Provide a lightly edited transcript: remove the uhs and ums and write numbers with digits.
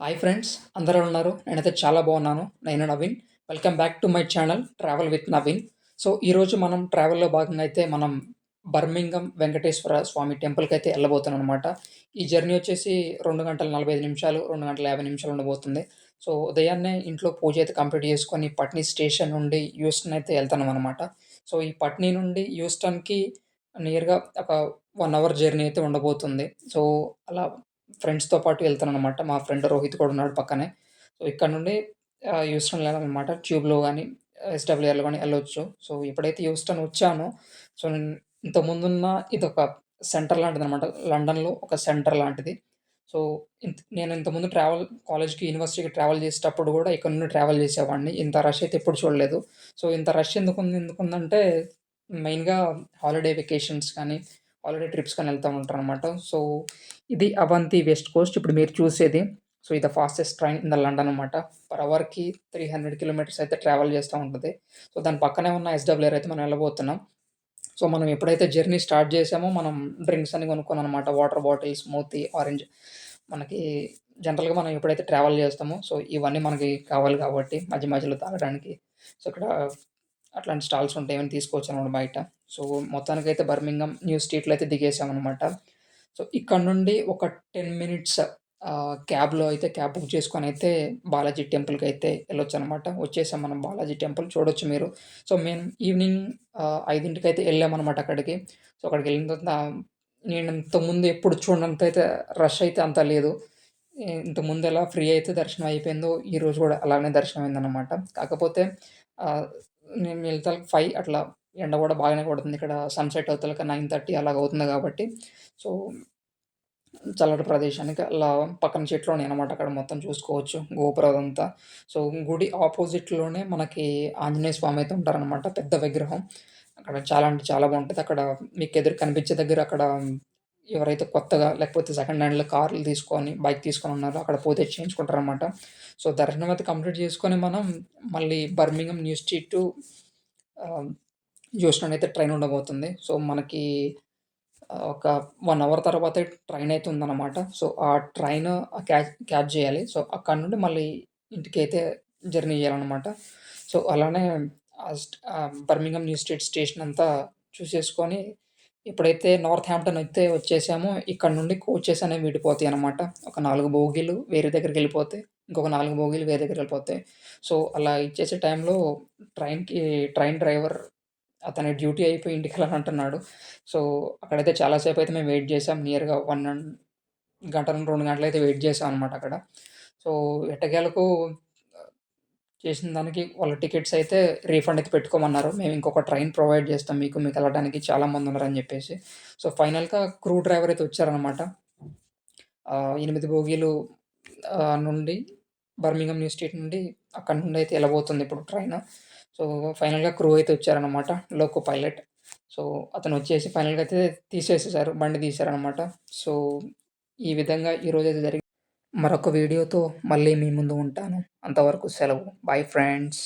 Hi friends, అందరూ ఉన్నారు? నేనైతే చాలా బాగున్నాను. నేను Naveen. Welcome back to my channel travel with Naveen. So, ఈరోజు మనం ట్రావెల్‌లో భాగంగా అయితే మనం బర్మింఘమ్ వెంకటేశ్వర స్వామి టెంపుల్‌కైతే ఎళ్ళబోతున్నామనమాట. ఈ జర్నీ వచ్చేసి 2 గంటల 45 నిమిషాలు, 2 గంటల 50 నిమిషాలు ఉండబోతుంది. సో, ఉదయాన్నే ఇంట్లో పూజ అయితే కంప్లీట్ చేసుకొని పట్నీ స్టేషన్ నుండి హ్యూస్టన్ అయితే ఎళ్తున్నామనమాట. సో, ఈ పట్నీ నుండి హ్యూస్టన్‌కి నియర్‌గా ఒక 1 అవర్ జర్నీ అయితే ఉండబోతుంది. సో, అలా ఫ్రెండ్స్‌తో పాటు వెళ్తాననమాట. మా ఫ్రెండ్ రోహిత్ కూడా ఉన్నాడు పక్కనే. సో, ఇక్కడ నుండి హ్యూస్టన్ వెళ్ళాలనమాట. ట్యూబ్‌లో గాని, ఎస్‌డబ్ల్యూఆర్‌లో గాని ఎళ్ళొచ్చు. సో, ఎప్పుడైతే హ్యూస్టన్ వచ్చానో, సో, నేను ఇంతకుముందున్న ఇదొక సెంటర్ లాంటిదనమాట. లండన్‌లో ఒక సెంటర్ లాంటిది. సో, నేను ఇంతకుముందు కాలేజ్‌కి, యూనివర్సిటీకి ట్రావెల్ చేసేటప్పుడు గూడా ఇక్కడ నుండి ట్రావెల్ చేసేవాడిని. ఇంత రష్ అయితే ఎప్పుడు చూడలేదు. సో, ఇంత రష్ ఎందుకుందంటే మెయిన్‌గా హాలిడే వెకేషన్స్ కానీ, హాలిడే ట్రిప్స్ కానీ ఎళ్తా ఉంటారనమాట. సో, ఇది అవంతి వెస్ట్ కోస్ట్ ఇప్పుడు మీరు చూసేది. సో, ఇది fastest train in the London అనమాట. పర్ అవర్‌కి 300 కిలోమీటర్స్ అయితే ట్రావెల్ చేస్తా ఉంటది. సో, దాని పక్కనే ఉన్న ఎస్‌డబ్ల్యూఆర్ అయితే మనం ఎళ్ళబోతున్నాం. సో, మనం ఎప్పుడైతే జర్నీ స్టార్ట్ చేసామో మనం డ్రింక్స్ అన్ని కొనుక్కోననమాట. వాటర్ బాటిల్, స్మూతీ, ఆరెంజ్ మనకి జనరల్‌గా మనం ఎప్పుడైతే ట్రావెల్ చేస్తామో, సో, ఇవన్నీ మనకి కావాలి కాబట్టి మధ్య మధ్యలో తాగడానికి. సో, ఇక్కడ అట్లాంటి స్టాల్స్ ఉంటాయి. ఇవన్నీ తీసుకోవచ్చనమాట బయట. సో, మొత్తానికైతే బర్మింఘమ్ న్యూ స్ట్రీట్‌లో అయితే దిగేసామనమాట. సో, ఇక్కడ నుండి ఒక 10 మినిట్స్ క్యాబ్‌లో అయితే క్యాబ్ బుక్ చేసుకొనైతే బాలాజీ టెంపుల్‌కైతే ఎళ్ళొచ్చనమాట. వచ్చేసాం మనం బాలాజీ టెంపుల్ చూడొచ్చు మీరు. సో, మేము ఈవినింగ్ 5కి ఎళ్ళామనమాట అక్కడికి. సో, అక్కడికెళ్ళిన తర్వాత నేను ఇంతకుముందు ఎప్పుడు చూడనంతయితే రష్ అయితే అంత లేదు. ఇంతకుముందు ఎలా ఫ్రీ అయితే దర్శనం అయిపోయిందో, ఈరోజు గూడా అలానే దర్శనం అయిందనమాట. కాకపోతే ఆహ్, నేను ఎళ్తాలకి 5 అట్లా ఎండ గూడా బాగానే కొడుతుంది. ఇక్కడ సన్‌సెట్ అవుతలకి 9:30 అలాగ అవుతుంది గాబట్టి, సో, చల్లటి ప్రదేశానికి అలా పక్కన చెట్లున్నాయనమాట. అక్కడ మొత్తం చూసుకోవచ్చు గోపురం అదంతా. సో, గుడి ఆపోజిట్‌లోనే మనకి ఆంజనేయ స్వామి అయితే ఉంటారనమాట. పెద్ద విగ్రహం. అక్కడ చాలా అంటే చాలా బావుంటది. అక్కడ మీకెదురు కనిపించే దగ్గర అక్కడ ఎవరైతే కొత్తగా లేకపోతే సెకండ్ హ్యాండ్‌లో కార్లు తీసుకొని, బైక్ తీసుకొని ఉన్నారో అక్కడ పూజ చేయించుకుంటారనమాట. సో, దర్శనం అయితే కంప్లీట్ చేసుకొని మనం మళ్ళీ బర్మింఘమ్ న్యూ స్ట్రీట్ టు ఆహ్, హ్యూస్టన్ అయితే ట్రైన్ ఉండబోతుంది. సో, మనకి ఒక 1 అవర్ తర్వాతే ట్రైనయితే ఉందనమాట. సో, ఆ ట్రైను క్యాచ్ జేయాలి. సో, అక్కడి నుండి మళ్ళీ ఇంటికైతే జర్నీ జేయాలనమాట. సో, అలానే బర్మింఘమ్ న్యూ స్ట్రీట్ స్టేషనంతా చూసేసుకొని, ఎప్పుడైతే నార్త్ హాంప్టన్ అయితే వచ్చేసామో, ఇక్కడ నుండి కోచెస్ అనేవి విడిపోతాయనమాట. ఒక 4 బోగీలు వేరే దగ్గరికెళ్ళిపోతాయి. ఇంకొక 4 బోగీలు వేరే దగ్గరికెళ్ళిపోతాయి. సో, అలా ఇచ్చేసే టైంలో ట్రైన్‌కి ట్రైన్ డ్రైవర్ అతని డ్యూటీ అయిపోయి ఇంటికెళ్ళాలంటున్నాడు. సో, అక్కడైతే చాలా సేపయితే మేము వెయిట్ జేసాం. నియర్‌గా 1 గంట నుండి 2 గంటలయితే వెయిట్ జేసామనమాట అక్కడ. సో, ఎట్టకేలకు ఆహ్, చేసిన దానికి వాళ్ళ టికెట్స్ అయితే రీఫండ్ అయితే పెట్టుకోమన్నారు. మేము ఇంకొక ట్రైన్ ప్రొవైడ్ జేస్తాం మీకెళ్ళడానికి చాలా మందున్నారని జెప్పేసి. సో, ఫైనల్‌గా క్రూ డ్రైవర్ అయితే వచ్చారనమాట. 8 బోగీలు నుండి బర్మింఘమ్ న్యూ స్ట్రీట్ నుండి అక్కడి నుండయితే ఎళ్ళబోతుంది ఇప్పుడు ట్రైను. సో, ఫైనల్‌గా క్రూ అయితే వచ్చారనమాట. Loco pilot. సో, అతనొచ్చేసి ఫైనల్‌గా అయితే తీసేసేసారు. బండి తీశారనమాట. సో, ఈ విధంగా ఈరోజైతే జరిగింది. మరొక వీడియోతో మళ్ళీ మీ ముందు ఉంటాను. అంతవరకు సెలవు. Bye friends.